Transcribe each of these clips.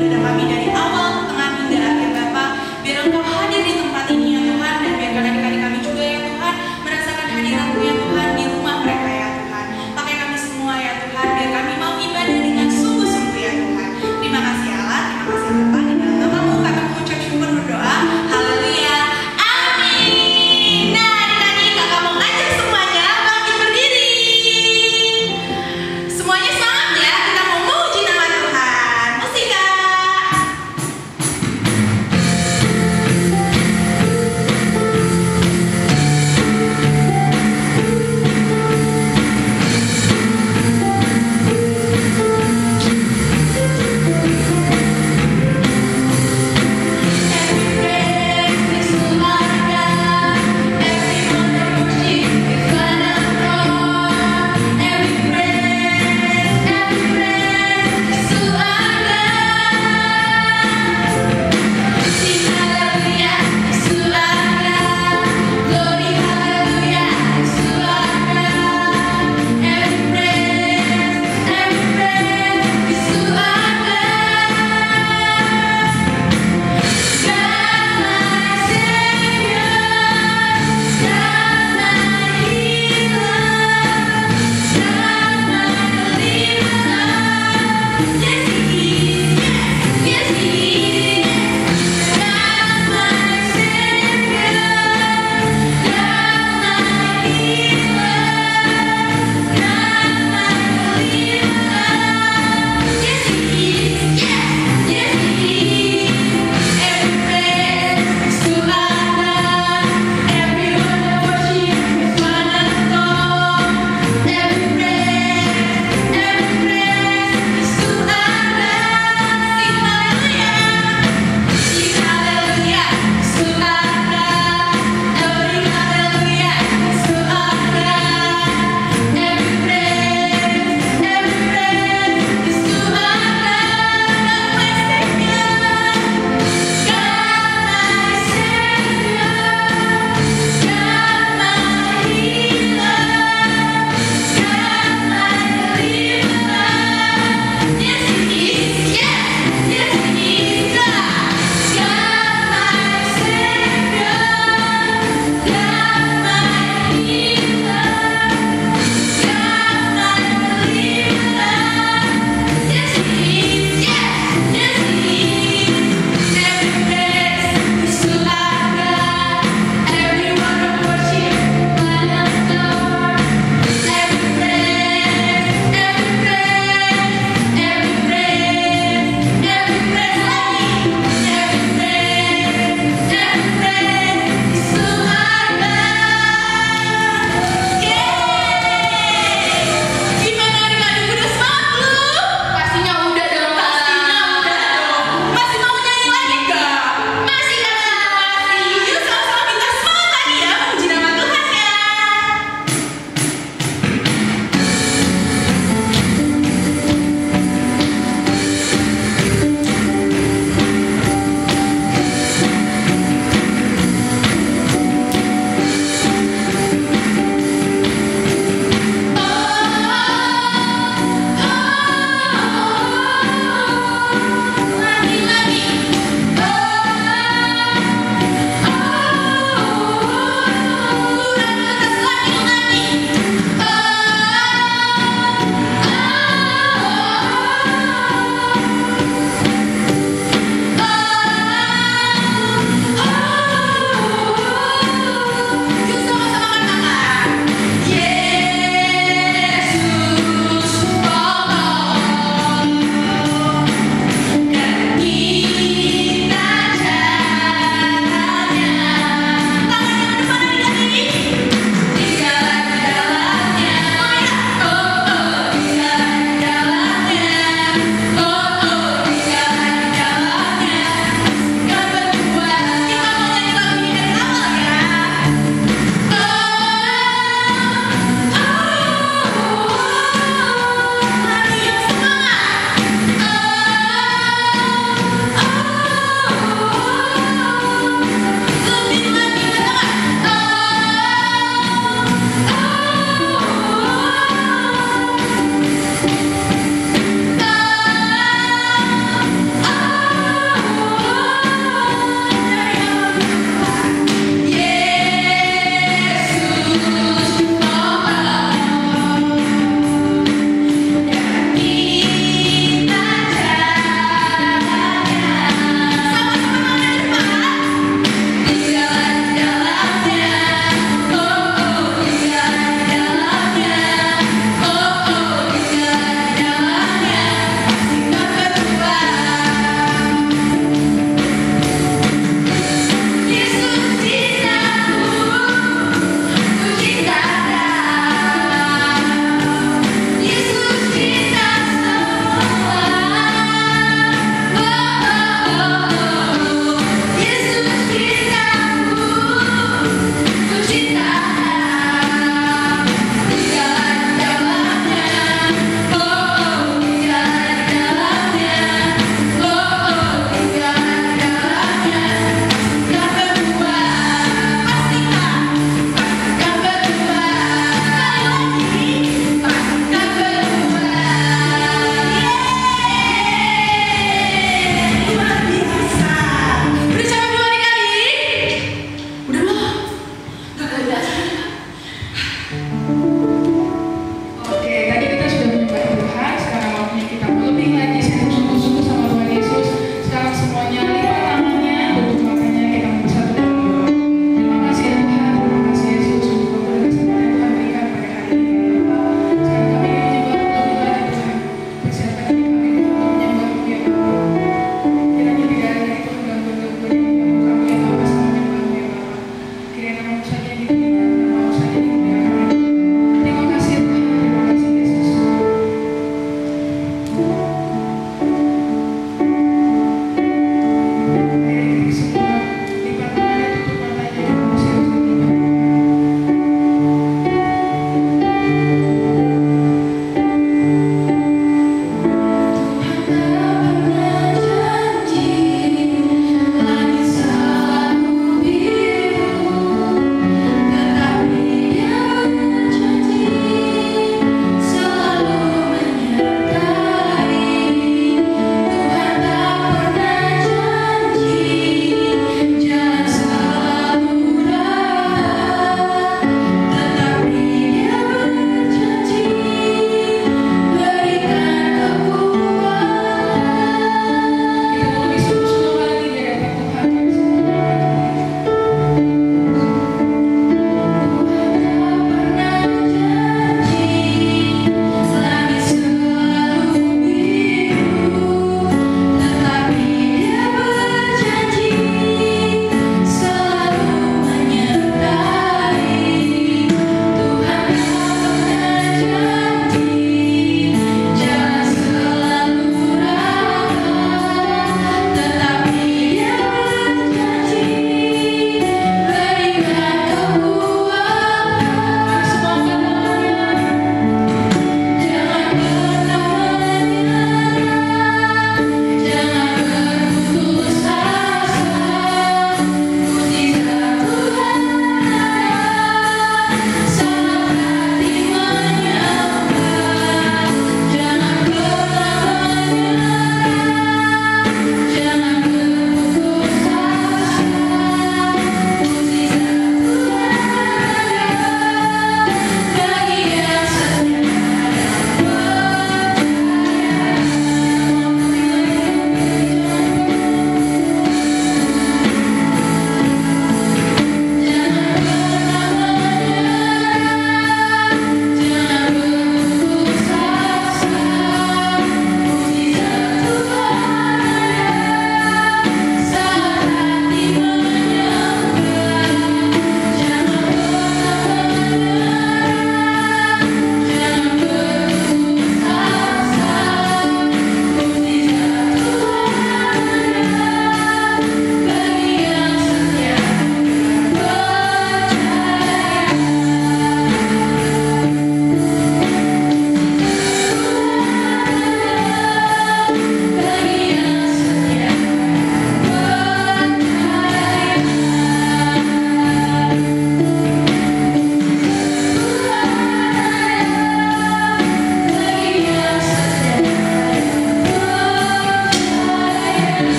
ibadah kami dari awal, tengah hingga akhir Bapa. Biar Engkau hadir di tempat ini ya Tuhan, dan biarkan adik-adik kami juga ya Tuhan merasakan hadirat-Mu ya Tuhan di rumah mereka ya Tuhan. Pakai kami semua ya Tuhan, biar kami mau ibadah dengan sungguh-sungguh ya Tuhan. Terima kasih Allah, terima kasih Bapa. Di dalam nama-Mu kami mengucap syukur berdoa. Haleluya. Amin. Nah, adik-adik, kakak mau ngajak semuanya bangkit berdiri. Semuanya semangat ya, kita mau memuji nama Tuhan. Musik, Kak.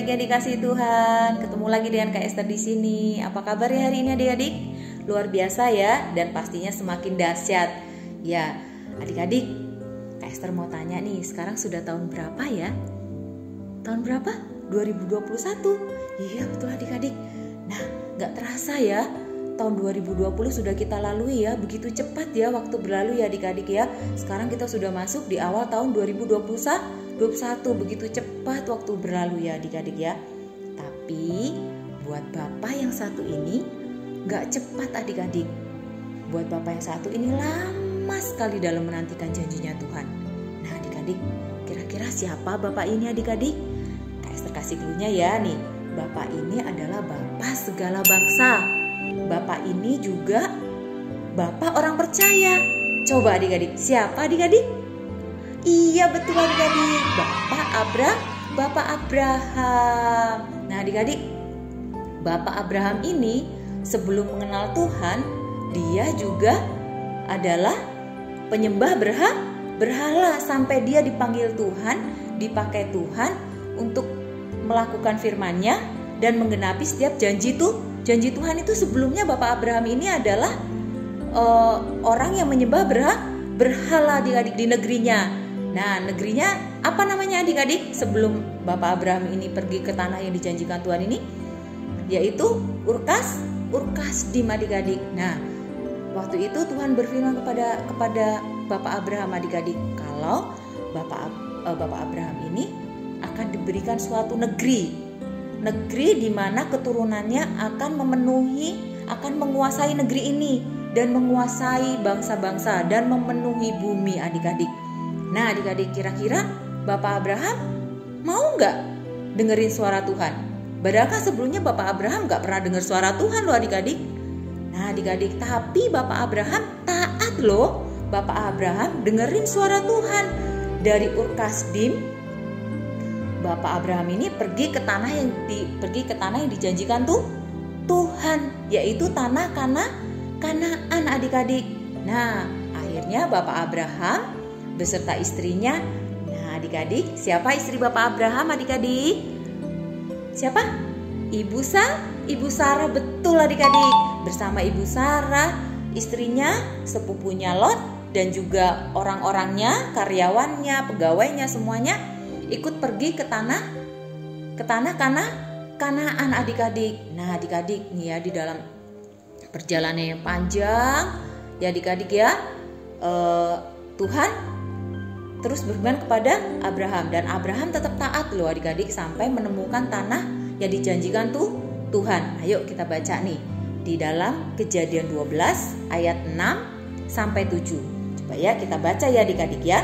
adik-adik yang dikasihi Tuhan, ketemu lagi dengan Kak Esther di sini. Apa kabar ya hari ini adik-adik? Luar biasa ya, dan pastinya semakin dahsyat. Ya, adik-adik, Kak Esther mau tanya nih, sekarang sudah tahun berapa ya? Tahun berapa? 2021. Iya betul adik-adik. Nah, gak terasa ya, tahun 2020 sudah kita lalui ya. Begitu cepat ya waktu berlalu ya adik-adik ya. Sekarang kita sudah masuk di awal tahun 2021. Begitu cepat waktu berlalu ya adik-adik ya. Tapi buat Bapak yang satu ini gak cepat adik-adik. Buat Bapak yang satu ini lama sekali dalam menantikan janjinya Tuhan. Nah adik-adik, kira-kira siapa Bapak ini adik-adik? Kak Esther kasih cluenya ya nih. Bapak ini adalah Bapak segala bangsa. Bapak ini juga Bapak orang percaya. Coba adik-adik, siapa adik-adik? Iya betul adik-adik, Bapak Abraham. Nah adik-adik, Bapak Abraham ini sebelum mengenal Tuhan, dia juga adalah penyembah berhala sampai dia dipanggil Tuhan, dipakai Tuhan untuk melakukan firman-Nya dan menggenapi setiap janji Tuhan itu. Sebelumnya Bapak Abraham ini adalah orang yang menyembah berhala adik-adik di negerinya. Nah negerinya apa namanya adik-adik sebelum Bapak Abraham ini pergi ke tanah yang dijanjikan Tuhan ini? Yaitu Urkasdim adik-adik. Nah waktu itu Tuhan berfirman kepada Bapak Abraham adik-adik, kalau Bapak Abraham ini akan diberikan suatu negeri di mana keturunannya akan menguasai negeri ini dan menguasai bangsa-bangsa dan memenuhi bumi adik-adik. Nah adik-adik, kira-kira Bapak Abraham mau nggak dengerin suara Tuhan? Padahal sebelumnya Bapak Abraham nggak pernah dengar suara Tuhan loh adik-adik. Nah adik-adik, tapi Bapak Abraham taat loh. Bapak Abraham dengerin suara Tuhan. Dari Urkasdim, Bapak Abraham ini pergi ke tanah yang dijanjikan Tuhan, yaitu tanah Kanaan adik-adik. Nah akhirnya Bapak Abraham beserta istrinya. Nah adik-adik, siapa istri Bapak Abraham adik-adik? Siapa? Ibu Sarah, betul adik-adik. Bersama Ibu Sarah, istrinya, sepupunya Lot, dan juga orang-orangnya, karyawannya, pegawainya, semuanya ikut pergi ke tanah Kanaan adik-adik. Nah adik-adik nih ya, di dalam perjalanan yang panjang ya adik-adik ya, Tuhan terus berfirman kepada Abraham, dan Abraham tetap taat loh adik-adik sampai menemukan tanah yang dijanjikan Tuhan. Ayo kita baca nih di dalam Kejadian 12 ayat 6 sampai 7. Coba ya kita baca ya adik-adik ya.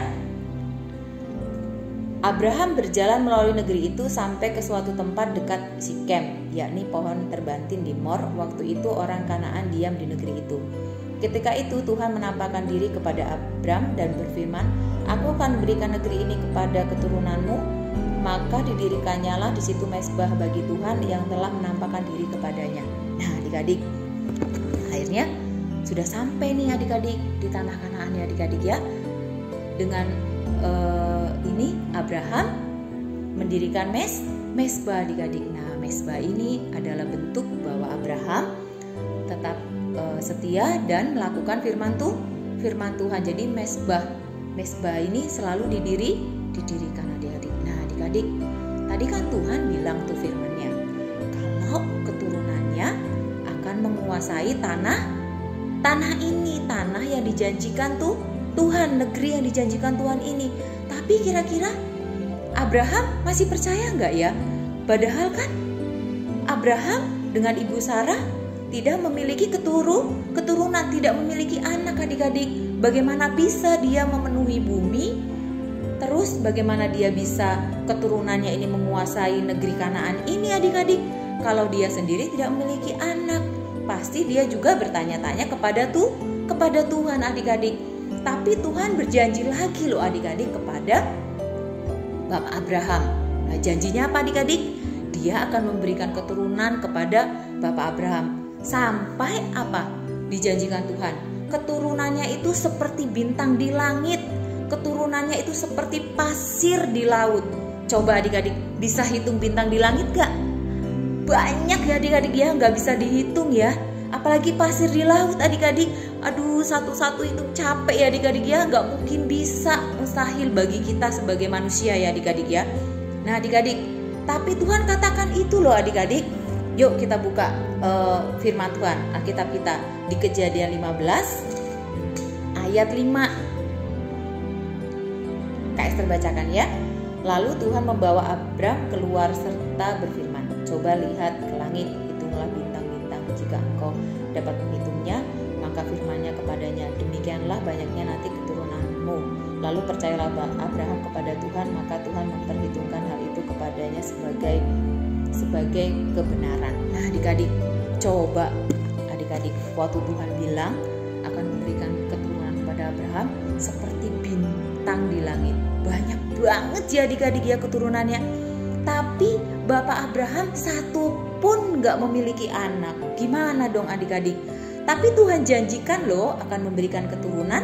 Abraham berjalan melalui negeri itu sampai ke suatu tempat dekat Sikem, yakni pohon terbantin di Mor. Waktu itu orang Kanaan diam di negeri itu. Ketika itu Tuhan menampakkan diri kepada Abram dan berfirman, "Aku akan berikan negeri ini kepada keturunanmu." Maka didirikannya di situ mezbah bagi Tuhan yang telah menampakkan diri kepadanya. Nah adik-adik, akhirnya sudah sampai nih adik-adik di tanah Kanaan ya adik-adik ya. Dengan ini Abraham mendirikan mezbah adik-adik. Nah mezbah ini adalah bentuk bahwa Abraham tetap setia dan melakukan firman Tuhan. Jadi mezbah ini selalu didirikan adik-adik. Nah adik-adik, tadi kan Tuhan bilang tuh firman-Nya, kalau keturunannya akan menguasai tanah ini, tanah yang dijanjikan Tuhan, negeri yang dijanjikan Tuhan ini. Tapi kira-kira Abraham masih percaya nggak ya? Padahal kan Abraham dengan Ibu Sarah tidak memiliki keturunan, tidak memiliki anak adik-adik. Bagaimana bisa dia memenuhi bumi? Terus bagaimana dia bisa keturunannya ini menguasai negeri Kanaan ini adik-adik? Kalau dia sendiri tidak memiliki anak, pasti dia juga bertanya-tanya kepada Tuhan adik-adik. Tapi Tuhan berjanji lagi loh adik-adik kepada Bapak Abraham. Nah janjinya apa adik-adik? Dia akan memberikan keturunan kepada Bapak Abraham. Sampai apa? Dijanjikan Tuhan, keturunannya itu seperti bintang di langit, keturunannya itu seperti pasir di laut. Coba adik-adik Bisa hitung bintang di langit gak? Banyak ya adik-adik ya, gak bisa dihitung ya. Apalagi pasir di laut adik-adik. Aduh, satu-satu itu capek ya adik-adik ya. Gak mungkin bisa, mustahil bagi kita sebagai manusia ya adik-adik ya. Nah adik-adik, tapi Tuhan katakan itu loh adik-adik. Yuk kita buka firman Tuhan, Alkitab kita di Kejadian 15 ayat 5. Kak Esther bacakan ya. Lalu Tuhan membawa Abram keluar serta berfirman, coba lihat ke langit, hitunglah bintang-bintang, jika engkau dapat menghitungnya, maka firman-Nya kepadanya, demikianlah banyaknya nanti keturunanmu. Lalu percayalah Abraham kepada Tuhan, maka Tuhan memperhitungkan hal itu kepadanya sebagai kebenaran. Nah adik-adik, coba adik-adik, waktu Tuhan bilang akan memberikan keturunan kepada Abraham seperti bintang di langit, banyak banget ya adik-adik ya keturunannya. Tapi Bapak Abraham satu pun gak memiliki anak. Gimana dong adik-adik? Tapi Tuhan janjikan loh akan memberikan keturunan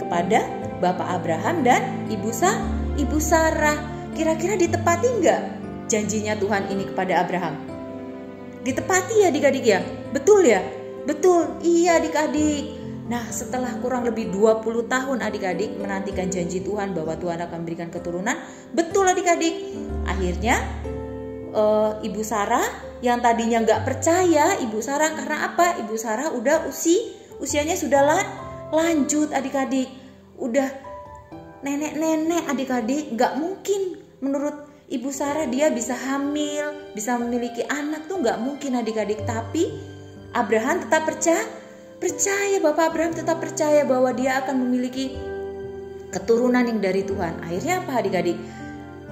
kepada Bapak Abraham dan Ibu Sarah. Kira-kira ditepati gak janjinya Tuhan ini kepada Abraham? Ditepati ya adik-adik ya? Betul ya? Betul, iya adik-adik. Nah setelah kurang lebih 20 tahun adik-adik menantikan janji Tuhan bahwa Tuhan akan memberikan keturunan, betul adik-adik. Akhirnya Ibu Sarah yang tadinya gak percaya, Ibu Sarah karena apa? Ibu Sarah udah usianya sudah lanjut adik-adik. Udah nenek-nenek adik-adik, gak mungkin menurut Ibu Sarah dia bisa hamil, bisa memiliki anak tuh gak mungkin adik-adik. Tapi Abraham tetap percaya, Bapak Abraham tetap percaya bahwa dia akan memiliki keturunan yang dari Tuhan. Akhirnya apa adik-adik?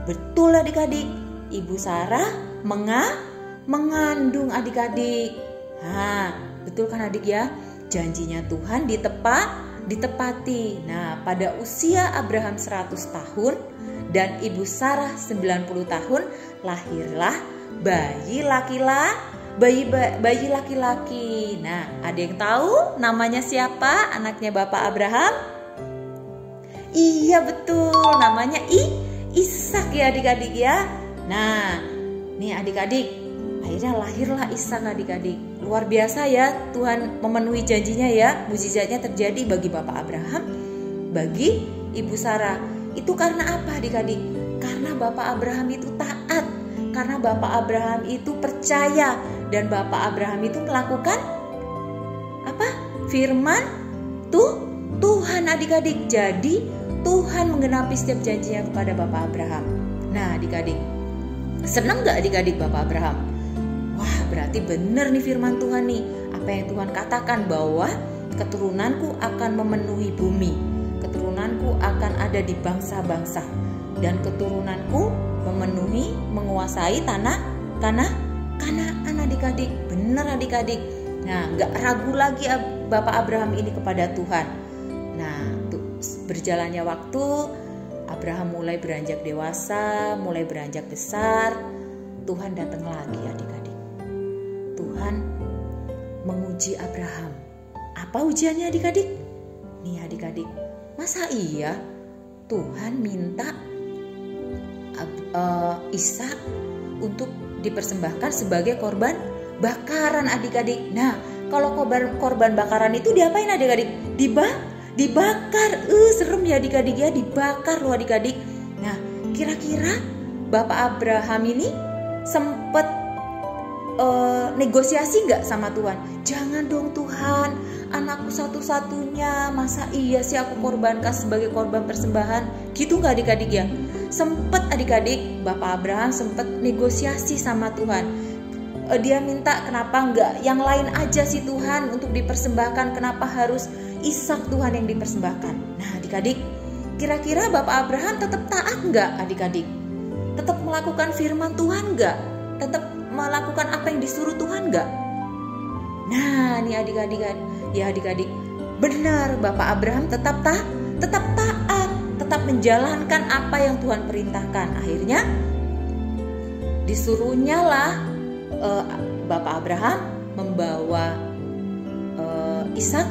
Betul adik-adik, Ibu Sarah mengandung adik-adik. Nah, betul kan adik ya? Janjinya Tuhan ditepati. Nah, pada usia Abraham 100 tahun dan Ibu Sarah 90 tahun, lahirlah bayi laki-laki. Nah, ada yang tahu namanya siapa anaknya Bapak Abraham? Iya betul, namanya Ishak ya adik-adik ya. Nah, nih adik-adik, akhirnya lahirlah Ishak adik-adik. Luar biasa ya, Tuhan memenuhi janjinya ya. Mukjizatnya terjadi bagi Bapak Abraham, bagi Ibu Sarah. Itu karena apa adik-adik? Karena Bapak Abraham itu taat. Karena Bapak Abraham itu percaya dan Bapak Abraham itu melakukan apa? Firman Tuhan adik-adik. Jadi Tuhan menggenapi setiap janjinya kepada Bapak Abraham. Nah adik-adik, senang gak adik-adik Bapak Abraham? Wah berarti benar nih firman Tuhan nih. Apa yang Tuhan katakan bahwa keturunanku akan memenuhi bumi, keturunanku akan ada di bangsa-bangsa, dan keturunanku menguasai tanah Kanaan adik-adik. Benar adik-adik. Nah gak ragu lagi Bapak Abraham ini kepada Tuhan. Nah berjalannya waktu, Abraham mulai beranjak dewasa, mulai beranjak besar. Tuhan datang lagi adik-adik. Tuhan menguji Abraham. Apa ujiannya adik-adik? Nih adik-adik, masa iya Tuhan minta Ishak untuk dipersembahkan sebagai korban bakaran adik-adik? Nah kalau korban bakaran itu diapain adik-adik? Dibakar. Serem ya adik-adik ya, dibakar loh adik-adik. Nah kira-kira Bapak Abraham ini sempet negosiasi gak sama Tuhan? Jangan dong Tuhan, anakku satu-satunya, masa iya sih aku korbankan sebagai korban persembahan? Gitu gak adik-adik ya? Sempet adik-adik, Bapak Abraham sempet negosiasi sama Tuhan. Dia minta kenapa enggak yang lain aja sih Tuhan untuk dipersembahkan, kenapa harus Ishak Tuhan yang dipersembahkan? Nah adik-adik, kira-kira Bapak Abraham tetap taat enggak adik-adik? Tetap melakukan firman Tuhan enggak? Tetap melakukan apa yang disuruh Tuhan enggak? Nah nih adik-adik ya adik-adik, benar Bapak Abraham tetap taat, tetap menjalankan apa yang Tuhan perintahkan. Akhirnya disuruhnya lah Bapak Abraham membawa Ishak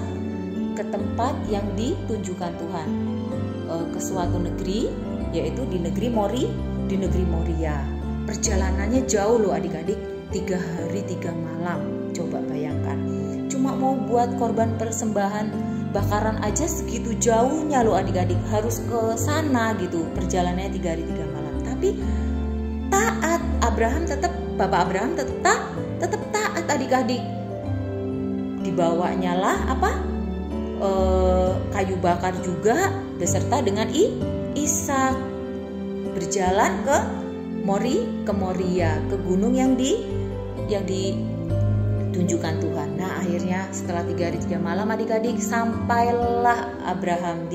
ke tempat yang ditunjukkan Tuhan, ke suatu negeri, yaitu di negeri Moria. perjalanannya jauh loh adik-adik, 3 hari 3 malam. Coba bayangkan, cuma mau buat korban persembahan bakaran aja segitu jauhnya loh adik-adik, harus ke sana gitu, perjalanannya 3 hari 3 malam. Tapi taat, Bapak Abraham tetap taat adik-adik. Dibawanya lah kayu bakar juga beserta dengan Ishak, berjalan ke Moria, ke gunung yang ditunjukkan Tuhan. Nah, akhirnya setelah 3 hari 3 malam adik-adik, sampailah Abraham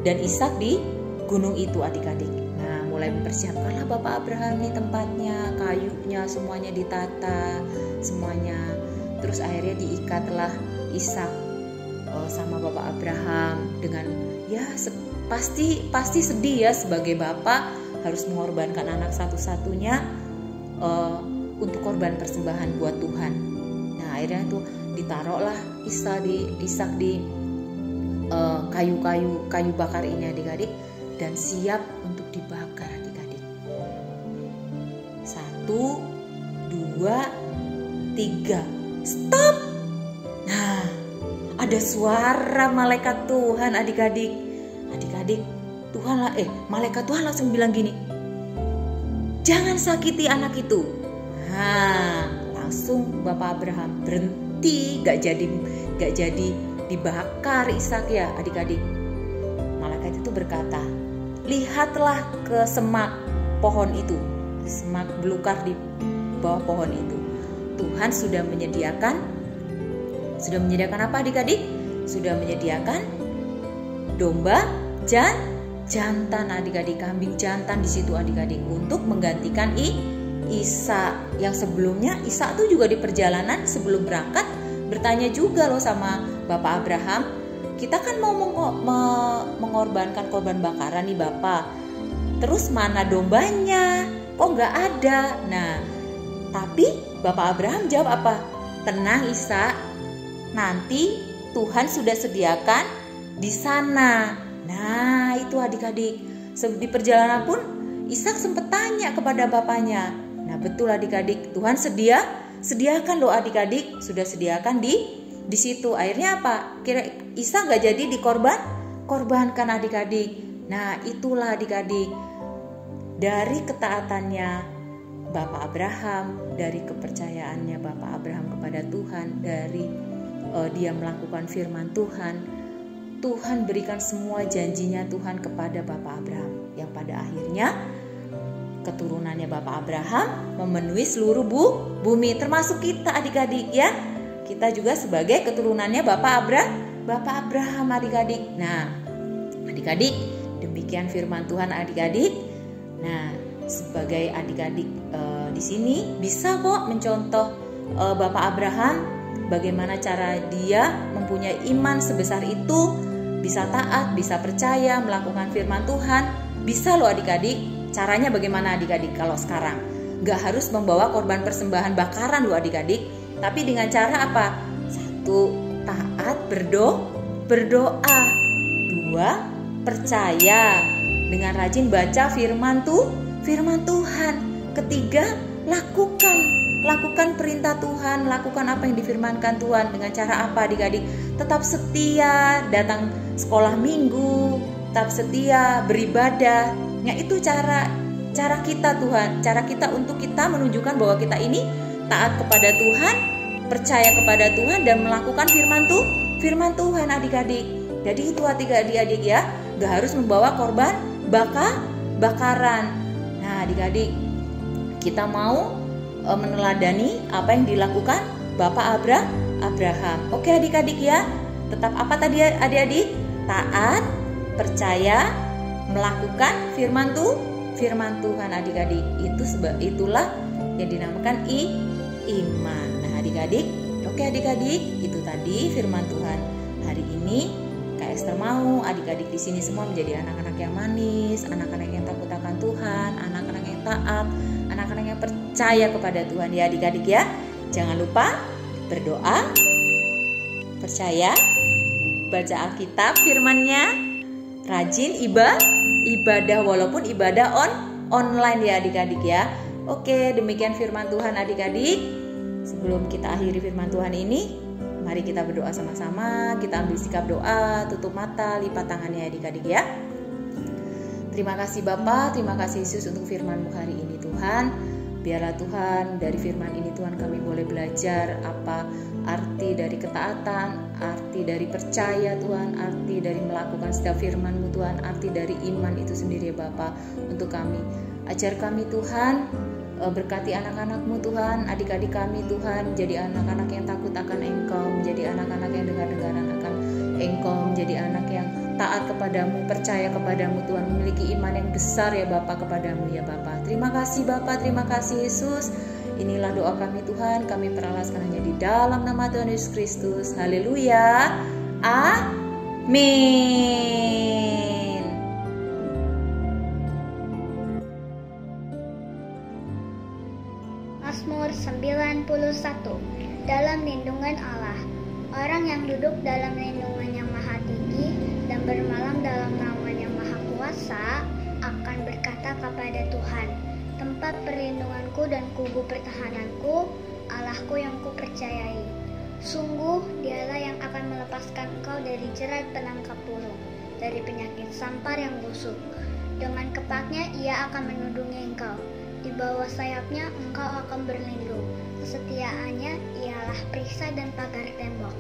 dan Ishak di gunung itu adik-adik. Nah, mulai mempersiapkanlah Bapak Abraham nih tempatnya, kayunya semuanya ditata semuanya. Terus akhirnya diikatlah Ishak sama Bapak Abraham dengan pasti sedih ya, sebagai bapak harus mengorbankan anak satu-satunya untuk korban persembahan buat Tuhan. Nah, akhirnya tuh ditaruhlah Ishak di kayu bakar ini adik-adik, dan siap untuk dibakar adik-adik. 1, 2, 3, stop. Nah, ada suara malaikat Tuhan adik-adik. Malaikat Tuhan langsung bilang gini, jangan sakiti anak itu. Nah, langsung Bapak Abraham berhenti, gak jadi dibakar Ishak ya adik-adik. Malaikat itu berkata, lihatlah ke semak pohon itu, semak belukar di bawah pohon itu. Tuhan sudah menyediakan apa adik-adik? Sudah menyediakan domba jantan adik-adik, kambing jantan di situ adik-adik, untuk menggantikan Ishak. Yang sebelumnya Ishak tuh juga di perjalanan sebelum berangkat bertanya juga loh sama Bapak Abraham, kita kan mau mengorbankan korban bakaran nih Bapak, terus mana dombanya? Kok nggak ada? Nah, tapi Bapak Abraham jawab apa? Tenang Ishak, nanti Tuhan sudah sediakan di sana. Nah, itu adik-adik, di perjalanan pun Ishak sempat tanya kepada bapaknya. Nah, betul adik-adik, Tuhan sediakan loh adik-adik, sudah sediakan di situ. Akhirnya apa? Kira Ishak nggak jadi korbankan adik-adik. Nah, itulah adik-adik, dari ketaatannya Bapak Abraham, dari kepercayaannya Bapak Abraham kepada Tuhan, dari dia melakukan firman Tuhan berikan semua janjinya Tuhan kepada Bapak Abraham, yang pada akhirnya keturunannya Bapak Abraham memenuhi seluruh bumi, termasuk kita adik-adik ya. Kita juga sebagai keturunannya Bapak Abraham adik-adik. Nah, adik-adik, demikian firman Tuhan adik-adik. Nah, sebagai adik-adik di sini bisa kok mencontoh Bapak Abraham, bagaimana cara dia mempunyai iman sebesar itu, bisa taat, bisa percaya, melakukan firman Tuhan. Bisa loh adik-adik. Caranya bagaimana adik-adik kalau sekarang? Gak harus membawa korban persembahan bakaran loh adik-adik, tapi dengan cara apa? 1, taat, berdoa. 2, percaya dengan rajin baca firman Tuhan. 3, lakukan perintah Tuhan, lakukan apa yang difirmankan Tuhan. Dengan cara apa adik-adik? Tetap setia datang sekolah minggu, tetap setia beribadah. Nah, itu cara kita Tuhan, cara kita untuk kita menunjukkan bahwa kita ini taat kepada Tuhan, percaya kepada Tuhan, dan melakukan firman Tuhan adik-adik. Jadi itu adik-adik ya, gak harus membawa korban bakaran. Nah adik-adik, kita mau meneladani apa yang dilakukan Bapak Abraham. Oke adik-adik ya, tetap apa tadi adik-adik? Taat, percaya, melakukan firman Tuhan adik-adik. Itulah yang dinamakan iman. Nah adik-adik, oke adik-adik, itu tadi firman Tuhan hari ini. Kak Esther mau adik-adik di sini semua menjadi anak-anak yang manis, anak-anak yang takut akan Tuhan, anak-anak yang taat, anak-anak yang percaya kepada Tuhan ya adik-adik ya. Jangan lupa berdoa, percaya, baca Alkitab firman-Nya, rajin ibadah walaupun ibadah online ya adik-adik ya. Oke, demikian firman Tuhan adik-adik. Sebelum kita akhiri firman Tuhan ini, mari kita berdoa sama-sama. Kita ambil sikap doa, tutup mata, lipat tangannya adik-adik ya. Terima kasih Bapa, terima kasih Yesus untuk firman-Mu hari ini Tuhan. Biarlah Tuhan dari firman ini Tuhan kami boleh belajar apa arti dari ketaatan, arti dari percaya Tuhan, arti dari melakukan setiap firman-Mu Tuhan, arti dari iman itu sendiri ya Bapa untuk kami. Ajar kami Tuhan, berkati anak-anak-Mu Tuhan, adik-adik kami Tuhan, jadi anak-anak yang takut akan Engkau, menjadi anak-anak yang dengar-dengaran akan Engkau, menjadi anak yang taat kepadamu, percaya kepadamu Tuhan, memiliki iman yang besar ya Bapa kepadamu ya Bapa. Terima kasih Bapa, terima kasih Yesus. Inilah doa kami Tuhan, kami peralaskan hanya di dalam nama Tuhan Yesus Kristus. Haleluya. Amin. Mazmur 91. Dalam lindungan Allah. Orang yang duduk dalam lindungan yang maha tinggi dan bermalam dalam naungan yang maha kuasa akan berkata kepada Tuhan, tempat perlindunganku dan kubu pertahananku, Allahku yang kupercayai. Sungguh dialah yang akan melepaskan engkau dari jerat penangkap burung, dari penyakit sampar yang busuk. Dengan kepaknya ia akan menudungi engkau. Di bawah sayapnya engkau akan berlindung. Kesetiaannya ialah perisai dan pagar tembok.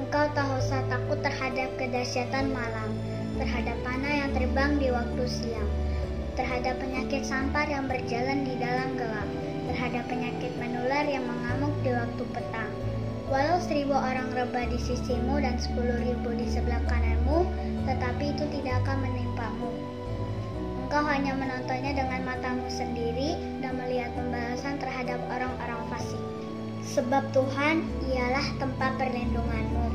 Engkau tak usah takut terhadap kedahsyatan malam, terhadap panah yang terbang di waktu siang, terhadap penyakit sampar yang berjalan di dalam gelap, terhadap penyakit menular yang mengamuk di waktu petang. Walau 1000 orang rebah di sisimu dan 10.000 di sebelah kananmu, tetapi itu tidak akan menimpamu. Engkau hanya menontonnya dengan matamu sendiri dan melihat pembalasan terhadap orang-orang fasik. Sebab Tuhan ialah tempat perlindunganmu,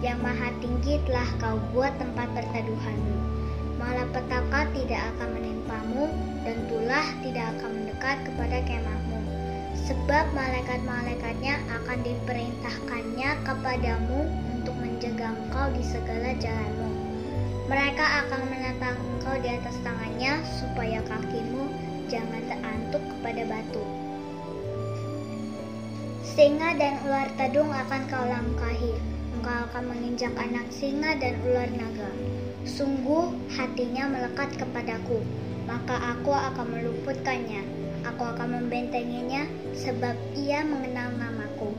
yang maha tinggi telah kau buat tempat perteduhanmu. Malapetaka tidak akan menimpamu, dan tulah tidak akan mendekat kepada kemahmu. Sebab malaikat-malaikatnya akan diperintahkannya kepadamu untuk menjaga engkau di segala jalanmu. Mereka akan menatang engkau di atas tangannya, supaya kakimu jangan terantuk kepada batu. Singa dan ular tedung akan kau langkahi. Engkau akan menginjak anak singa dan ular naga. Sungguh hatinya melekat kepadaku, maka aku akan meluputkannya. Aku akan membentenginya, sebab ia mengenal namaku.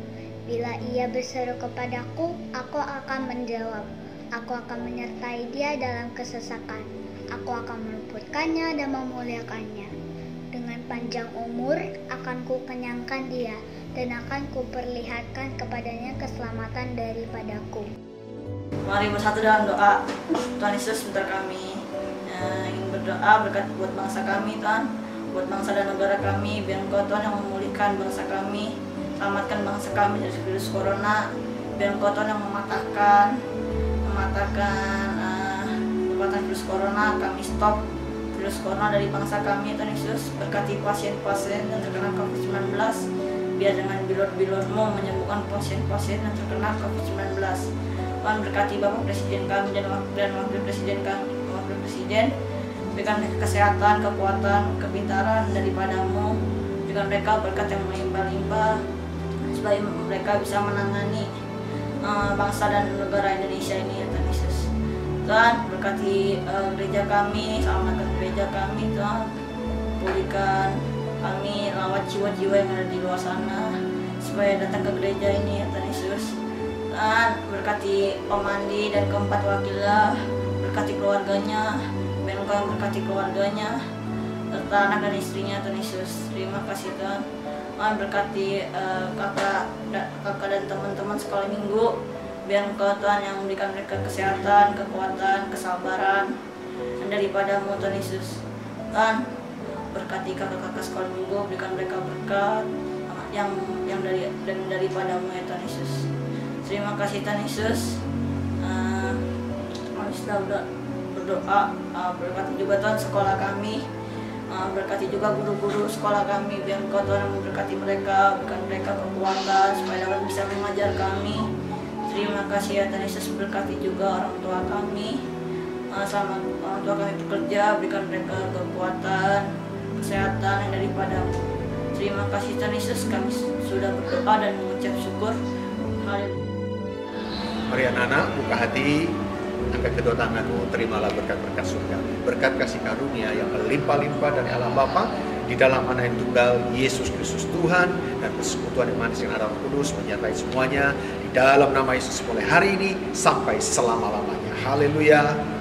Bila ia berseru kepadaku, aku akan menjawab. Aku akan menyertai dia dalam kesesakan. Aku akan meluputkannya dan memuliakannya. Dengan panjang umur akan kukenyangkan dia, dan akan kuperlihatkan kepadanya keselamatan daripadaku. Mari bersatu dalam doa. Tuhan Yesus, bentar kami ingin berdoa berkat buat bangsa kami Tuhan, buat bangsa dan negara kami. Biar Engkau Tuhan yang memulihkan bangsa kami, selamatkan bangsa kami dari virus corona. Biar Engkau Tuhan yang mematahkan kekuatan virus corona. Kami stop virus corona dari bangsa kami Tuhan Yesus. Berkati pasien-pasien yang terkena COVID-19. Biar dengan bilur-bilur-Mu menyembuhkan pasien-pasien yang terkena COVID-19. Tuhan berkati Bapak Presiden kami dan Wakil Presiden kami, Wakil Presiden. Berikan mereka kesehatan, kekuatan, kepintaran daripada-Mu. Berikan mereka berkat yang melimpah-limpah, supaya mereka bisa menangani bangsa dan negara Indonesia ini ya Tuhan Yesus. Tuhan berkati gereja kami, selamatkan gereja kami Tuhan. Pulihkan kami, rawat jiwa-jiwa yang ada di luar sana, supaya datang ke gereja ini ya Tuhan Yesus. Tuhan berkati Om Andi dan keempat wakilnya, berkati keluarganya, biar Engkau yang berkati keluarganya, serta anak dan istrinya Tuhan Yesus. Terima kasih Tuhan. Tuhan berkati kakak dan teman-teman sekolah minggu. Biar Engkau Tuhan yang memberikan mereka kesehatan, kekuatan, kesabaran daripada-Mu Tuhan Yesus. Tuhan berkati kakak-kakak sekolah minggu, berikan mereka berkat yang daripada-Mu ya Tuhan Yesus. Terima kasih Tuhan Yesus. Kami sudah berdoa, berkati juga Tuhan sekolah kami. Berkati juga guru-guru sekolah kami, biar Engkau Tuhan memberkati mereka, berikan mereka kekuatan supaya dapat bisa mengajar kami. Terima kasih ya Tuhan Yesus. Berkati juga orang tua kami, selama orang tua kami bekerja, berikan mereka kekuatan, kesehatan yang daripadamu. Terima kasih Tuhan Yesus, kami sudah berdoa dan mengucap syukur. Haleluya. Mari anak-anak, buka hati, angkat kedua tanganmu, terimalah berkat-berkat surga. Berkat kasih karunia yang melimpah-limpah dari Allah Bapa, di dalam Anak yang tunggal, Yesus Kristus Tuhan, dan persekutuan yang manis dengan Roh Kudus menyertai semuanya, di dalam nama Yesus mulai hari ini sampai selama-lamanya. Haleluya.